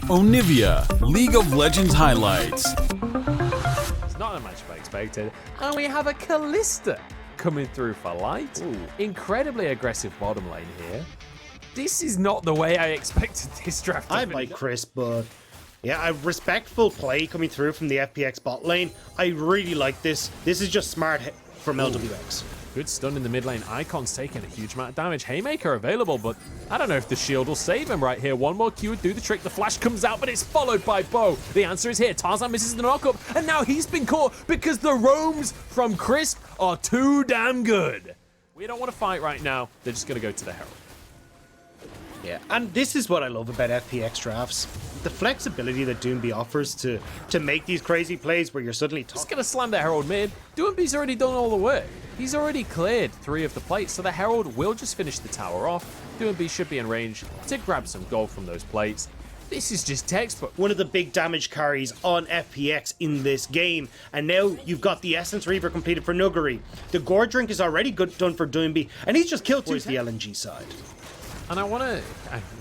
Onivia, League of Legends highlights. It's not a match I expected. And we have a Callista coming through for light. Ooh. Incredibly aggressive bottom lane here. This is not the way I expected this draft to I like Chris, but yeah, a respectful play coming through from the FPX bot lane. I really like this. This is just smart from LWX. Good stun in the mid lane. Icon's taking a huge amount of damage. Haymaker available, but I don't know if the shield will save him right here. One more Q would do the trick. The flash comes out, but it's followed by Bo. The answer is here. Tarzan misses the knockup, and now he's been caught because the roams from Crisp are too damn good. We don't want to fight right now. They're just going to go to the Herald. Yeah, and this is what I love about FPX drafts. The flexibility that Doomby offers to make these crazy plays where you're suddenly just gonna slam the Herald mid. Doomby's already done all the work. He's already cleared 3 of the plates, so the Herald will just finish the tower off. Doomby should be in range to grab some gold from those plates. This is just textbook. One of the big damage carries on FPX in this game. And now you've got the Essence Reaver completed for Nuguri. The Gore Drink is already done for Doomby, and he's just killed towards the LNG side. And I want to,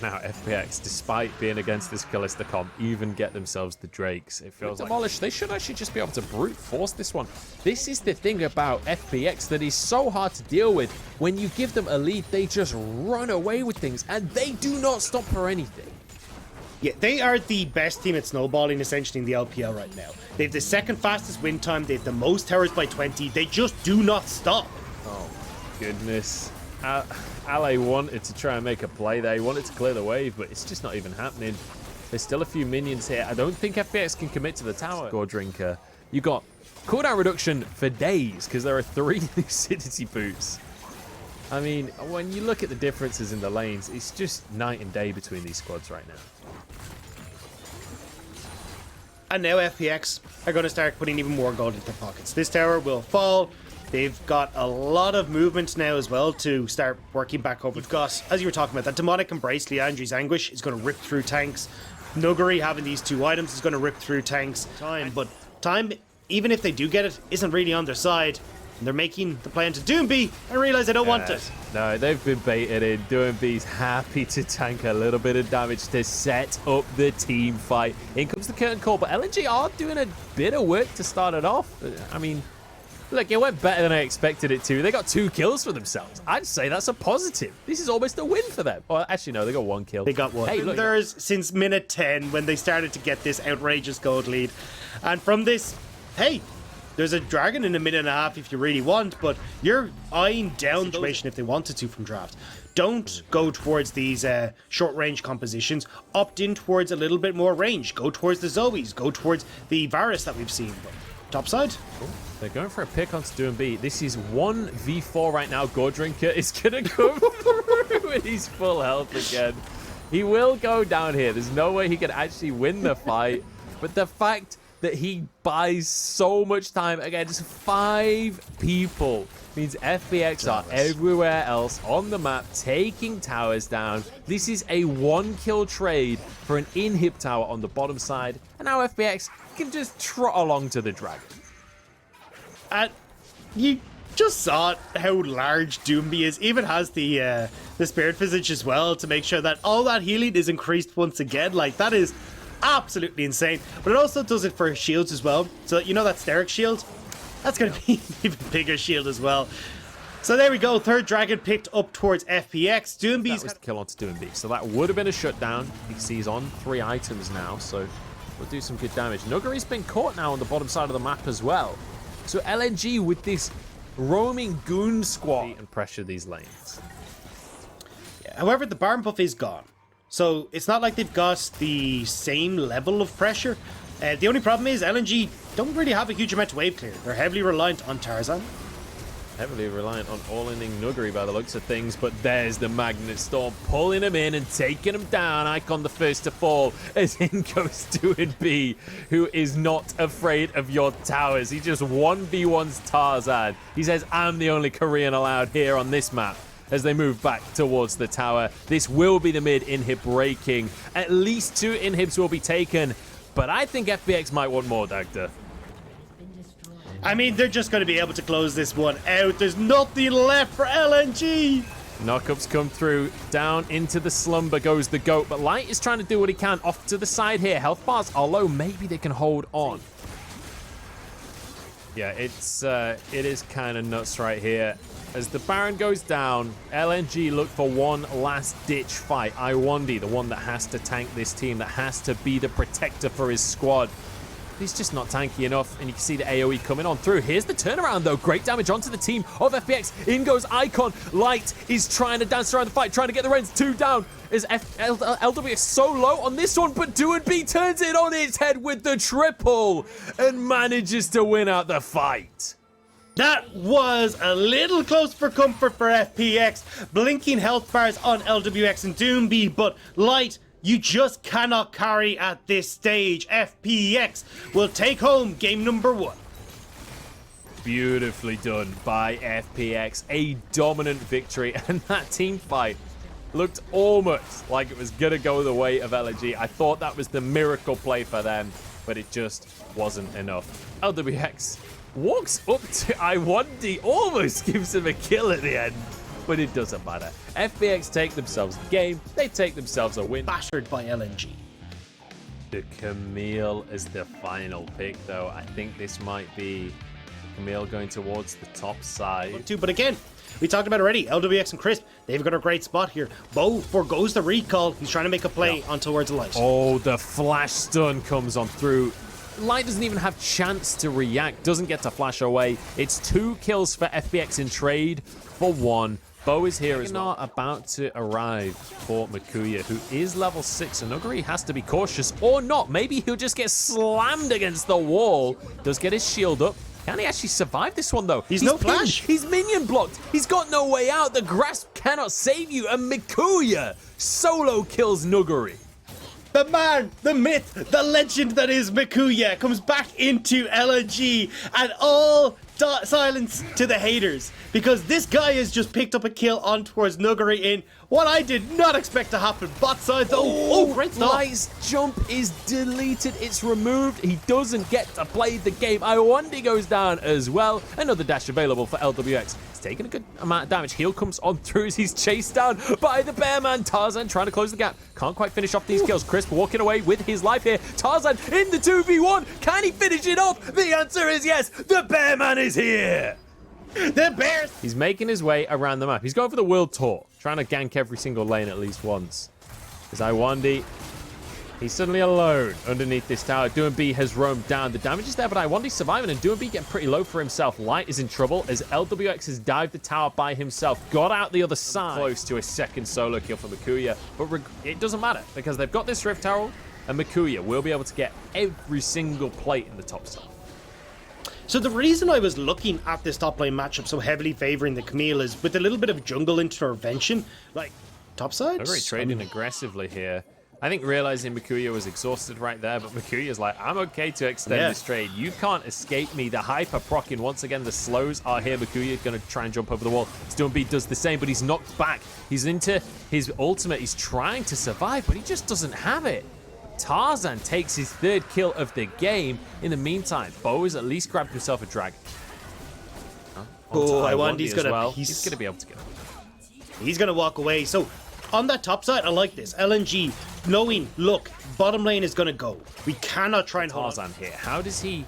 now FPX, despite being against this Callista comp, even get themselves the Drakes. It feels like demolished. They should actually just be able to brute force this one. This is the thing about FPX that is so hard to deal with. When you give them a lead, they just run away with things, and they do not stop for anything. Yeah, they are the best team at snowballing essentially in the LPL right now. They have the second fastest win time. They have the most towers by 20. They just do not stop. Oh, goodness. Ale wanted to try and make a play there. He wanted to clear the wave, but it's just not even happening. There's still a few minions here. I don't think FPX can commit to the tower. Gore Drinker. You got cooldown reduction for days because there are 3 lucidity boots. I mean, when you look at the differences in the lanes, it's just night and day between these squads right now. And now FPX are going to start putting even more gold into their pockets. This tower will fall. They've got a lot of movement now as well to start working back up. We've got, as you were talking about, that Demonic Embrace, Liandry's Anguish, is going to rip through tanks. Nuguri having these 2 items is going to rip through tanks. But time, even if they do get it, isn't really on their side. And they're making the play into Doomby and realize they don't want it. No, they've been baited in. Doomby's happy to tank a little bit of damage to set up the team fight. In comes the curtain call, but LNG are doing a bit of work to start it off. I mean, look, it went better than I expected it to. They got 2 kills for themselves. I'd say that's a positive. This is almost a win for them. Well, actually, no, they got 1 kill. They got 1. Hey, look. There's since minute 10 when they started to get this outrageous gold lead. And from this, hey, there's a dragon in a minute and a half if you really want, but you're eyeing down the situation if they wanted to from draft. Don't go towards these short-range compositions. Opt in towards a little bit more range. Go towards the Zoes. Go towards the Varus that we've seen. But top side. Cool. They're going for a pick onto Doomby. This is 1v4 right now. Gore Drinker is going to come through with his full health again. He will go down here. There's no way he can actually win the fight. But the fact that he buys so much time against 5 people means FPX are everywhere else on the map, taking towers down. This is a 1-kill trade for an inhib tower on the bottom side. And now FPX can just trot along to the dragon. And you just saw how large Doomby is. Even has the Spirit Visage as well to make sure that all that healing is increased once again. Like, that is absolutely insane. But it also does it for shields as well. So you know that Steric shield? That's going to be an even bigger shield as well. So there we go. 3rd dragon picked up towards FPX. Doomby's that was the kill onto Doomby. So that would have been a shutdown. You can see he's on 3 items now. So we'll do some good damage. Nuguri's been caught now on the bottom side of the map as well. So LNG with this roaming goon squad and pressure these lanes. Yeah, however, the Baron buff is gone. So it's not like they've got the same level of pressure. The only problem is LNG don't really have a huge amount of wave clear. They're heavily reliant on Tarzan. Heavily reliant on all-inning Nuguri by the looks of things, but there's the Magnet Storm pulling him in and taking him down. Icon the first to fall as in goes Doomby, who is not afraid of your towers. He just 1v1s Tarzan. He says, I'm the only Korean allowed here on this map. As they move back towards the tower. This will be the mid inhib breaking. At least 2 inhibs will be taken, but I think FPX might want more, Dagda. I mean, they're just going to be able to close this one out. There's nothing left for LNG. Knockups come through. Down into the slumber goes the GOAT, but Light is trying to do what he can. Off to the side here. Health bars are low. Maybe they can hold on. Yeah, it is kind of nuts right here. As the Baron goes down, LNG look for one last-ditch fight. Iwandi, the one that has to tank this team, that has to be the protector for his squad. He's just not tanky enough, and you can see the AoE coming on through. Here's the turnaround, though. Great damage onto the team of FPX. In goes Icon. Light is trying to dance around the fight, trying to get the Rens 2 down. Is LW is so low on this one, but W5D4 turns it on its head with the triple and manages to win out the fight. That was a little close for comfort for FPX. Blinking health bars on LWX and Doomby, but Light, you just cannot carry at this stage. FPX will take home game number 1. Beautifully done by FPX. A dominant victory, and that team fight looked almost like it was going to go the way of LNG. I thought that was the miracle play for them, but it just wasn't enough. LWX walks up to Iwandi, almost gives him a kill at the end, but it doesn't matter. FPX take themselves the game. They take themselves a win. Battered by LNG. The Camille is the final pick, though. I think this might be Camille going towards the top side. But again, we talked about already, LWX and Crisp, they've got a great spot here. Bo forgoes the recall. He's trying to make a play on towards Light. Oh, the flash stun comes on through. Light doesn't even have chance to react, doesn't get to flash away. It's 2 kills for FPX in trade for 1. Bo is here as well. About to arrive for Makuya, who is level 6. And Nuguri has to be cautious, or not. Maybe he'll just get slammed against the wall. Does get his shield up. Can he actually survive this one, though? He's no flash. He's minion blocked. He's got no way out. The grasp cannot save you. And Makuya solo kills Nuguri. The man, the myth, the legend that is Makuya comes back into LNG, and all silence to the haters, because this guy has just picked up a kill on towards Nuguri in what I did not expect to happen. Bot side, though. Oh, great stop. Light's jump is deleted. It's removed. He doesn't get to play the game. Iwandi goes down as well. Another dash available for LWX. He's taking a good amount of damage. Heal comes on through as he's chased down by the Bearman. Tarzan trying to close the gap. Can't quite finish off these kills. Crisp walking away with his life here. Tarzan in the 2v1. Can he finish it off? The answer is yes. The Bearman is here. The Bears. He's making his way around the map. He's going for the world tour, trying to gank every single lane at least once. As Iwandi, he's suddenly alone underneath this tower. W5D4 has roamed down. The damage is there, but Iwandi's surviving, and W5D4 getting pretty low for himself. Light is in trouble as LWX has dived the tower by himself, got out the other side. Close to a second solo kill for Makuya, but it doesn't matter because they've got this Rift Herald, and Makuya will be able to get every single plate in the top side. So the reason I was looking at this top lane matchup so heavily favoring the Camille is with a little bit of jungle intervention, like topside. They're very trading aggressively here. I think realizing Makuya was exhausted right there, but Makuya's like, I'm okay to extend this trade. You can't escape me. The hyper procking once again. The slows are here. Makuya's going to try and jump over the wall. W5D4 does the same, but he's knocked back. He's into his ultimate. He's trying to survive, but he just doesn't have it. Tarzan takes his 3rd kill of the game. In the meantime, Bo has at least grabbed himself a drag. Oh, Iwandi's gonna He's gonna be able to get him. He's gonna walk away. So on that top side, I like this. LNG knowing, look, bottom lane is gonna go. We cannot try and hold Tarzan here. How does he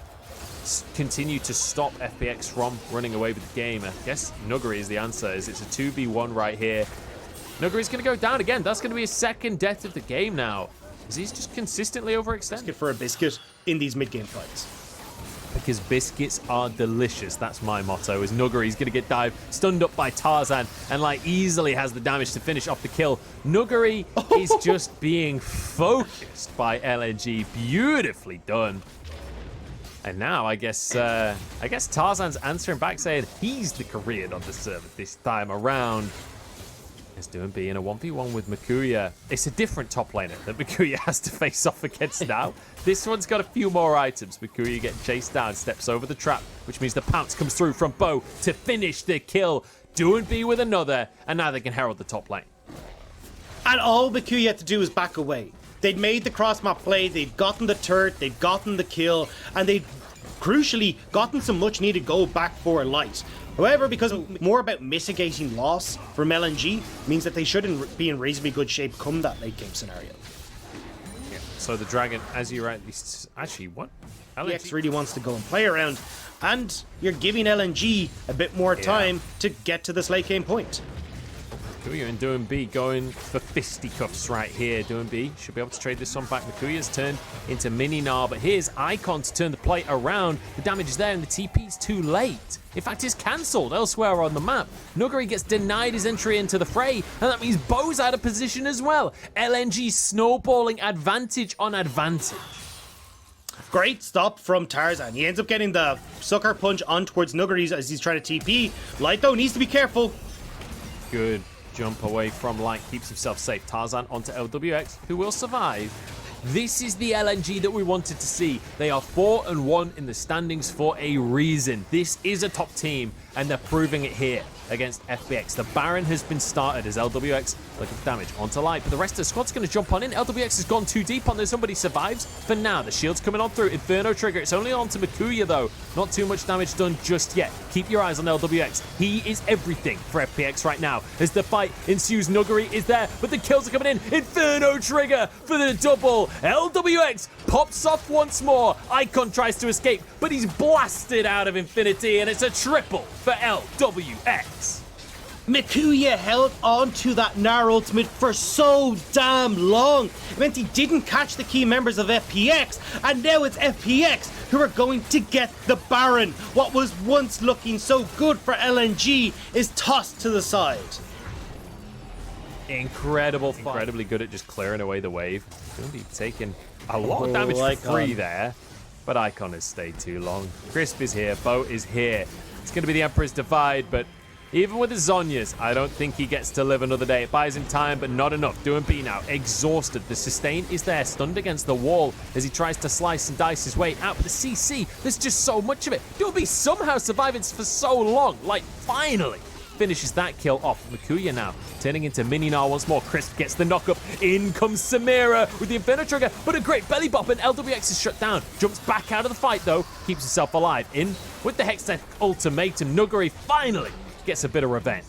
continue to stop FPX from running away with the game? I guess Nuguri is the answer. It's a 2v1 right here. Nuguri's gonna go down again. That's gonna be his 2nd death of the game now. He's just consistently overextended. For a biscuit in these mid-game fights. Because biscuits are delicious. That's my motto. As Nuguri's going to get dived, stunned up by Tarzan, and like easily has the damage to finish off the kill. Nuguri is just being focused by LNG. Beautifully done. And now I guess Tarzan's answering back saying he's the Korean on the server this time around. Is W5D4 in a 1v1 with Makuya. It's a different top laner that Makuya has to face off against now. This one's got a few more items. Makuya getting chased down, steps over the trap, which means the pounce comes through from Bo to finish the kill. W5D4 with another, and now they can herald the top lane. And all Makuya had to do is back away. They'd made the cross-map play, they'd gotten the turret, they'd gotten the kill, and they'd crucially gotten some much-needed gold back for Light. However, because more about mitigating loss from LNG means that they shouldn't be in reasonably good shape come that late game scenario. Yeah. So the Dragon, as you rightly... Actually, what? FPX really wants to go and play around, and you're giving LNG a bit more time to get to this late game point. Mikuya and Doing B going for fisticuffs right here. Doing B should be able to trade this one back. Mikuya's turned into Mini Gnar, but here's Icon to turn the play around. The damage is there and the TP's too late. In fact, it's cancelled elsewhere on the map. Nuguri gets denied his entry into the fray, and that means Bo's out of position as well. LNG snowballing advantage on advantage. Great stop from Tarzan. He ends up getting the sucker punch on towards Nuguri as he's trying to TP. Light, though, needs to be careful. Good jump away from Light, keeps himself safe. Tarzan onto LWX, who will survive. This is the LNG that we wanted to see. They are 4-1 in the standings for a reason. This is a top team, and they're proving it here against FPX. The Baron has been started as LWX looking for damage onto Light, but the rest of the squad's going to jump on in. LWX has gone too deep on there. Somebody survives for now. The shield's coming on through. Inferno trigger. It's only on to Mikuya, though. Not too much damage done just yet. Keep your eyes on LWX. He is everything for FPX right now. As the fight ensues, Nuguri is there, but the kills are coming in. Inferno trigger for the double. LWX pops off once more. Icon tries to escape, but he's blasted out of infinity, and it's a triple for LWX. Mikuya held on to that Gnar ultimate for so damn long. It meant he didn't catch the key members of FPX, and now it's FPX who are going to get the Baron. What was once looking so good for LNG is tossed to the side. Incredible fight. Incredibly good at just clearing away the wave. Going to be taking a lot of damage for free there, but Icon has stayed too long. Crisp is here, Bo is here. It's going to be the Emperor's Divide, but even with the Zhonya's, I don't think he gets to live another day. It buys him time, but not enough. Doing B now, exhausted. The sustain is there, stunned against the wall as he tries to slice and dice his way out. But the CC, there's just so much of it. Doing B somehow surviving for so long. Like, finally finishes that kill off. Mikuya now turning into Mini Gnar once more. Crisp gets the knock-up. In comes Samira with the Inferno trigger, but a great belly bop, and LWX is shut down. Jumps back out of the fight, though. Keeps himself alive. In with the Hextech ultimatum. Nuguri finally gets a bit of revenge.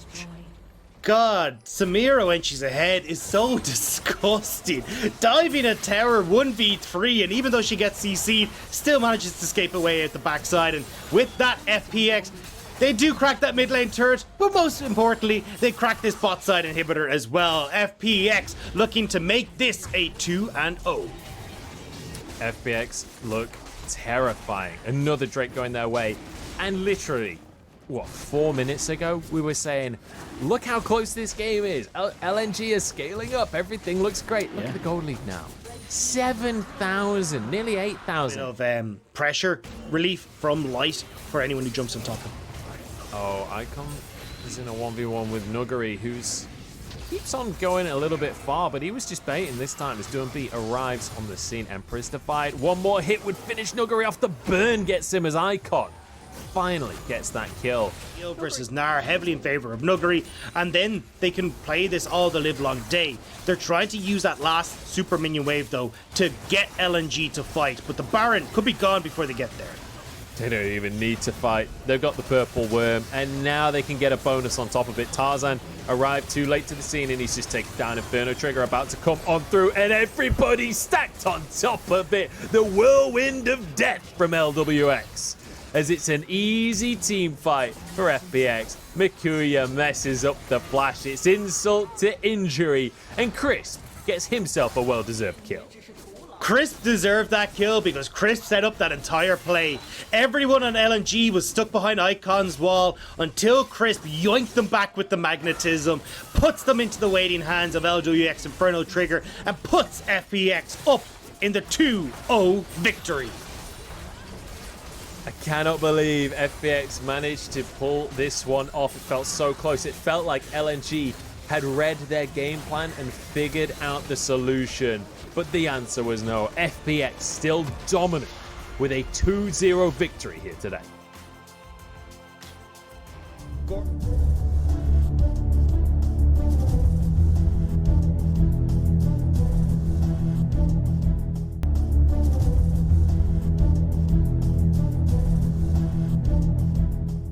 God, Samira when she's ahead is so disgusting. Diving a tower 1v3, and even though she gets CC'd, still manages to escape away at the backside. And with that FPX, they do crack that mid lane turret, but most importantly, they crack this bot side inhibitor as well. FPX looking to make this a 2-0. FPX look terrifying. Another Drake going their way. And literally, what, 4 minutes ago, we were saying, look how close this game is. LNG is scaling up. Everything looks great. Look at the gold lead now. 7,000, nearly 8,000. Of pressure relief from Light for anyone who jumps on top of him. Oh, Icon is in a 1v1 with Nuguri, who's keeps on going a little bit far, but he was just baiting this time as Doing B arrives on the scene. Emperor's Divide. One more hit would finish Nuguri off. The burn gets him as Icon finally gets that kill. Versus Gnar, heavily in favor of Nuguri, and then they can play this all the live long day. They're trying to use that last super minion wave, though, to get LNG to fight, but the Baron could be gone before they get there. They don't even need to fight. They've got the purple worm, and now they can get a bonus on top of it. Tarzan arrived too late to the scene, and he's just taken down. Inferno trigger about to come on through, and everybody stacked on top of it. The whirlwind of death from LWX. As it's an easy team fight for FPX. Mikuya messes up the flash. It's insult to injury, and Crisp gets himself a well-deserved kill. Crisp deserved that kill because Crisp set up that entire play. Everyone on LNG was stuck behind Icon's wall until Crisp yoinked them back with the magnetism, puts them into the waiting hands of LWX Inferno Trigger, and puts FPX up in the 2-0 victory. I cannot believe FPX managed to pull this one off. It felt so close. It felt like LNG had read their game plan and figured out the solution. But the answer was no. FPX still dominant with a 2-0 victory here today.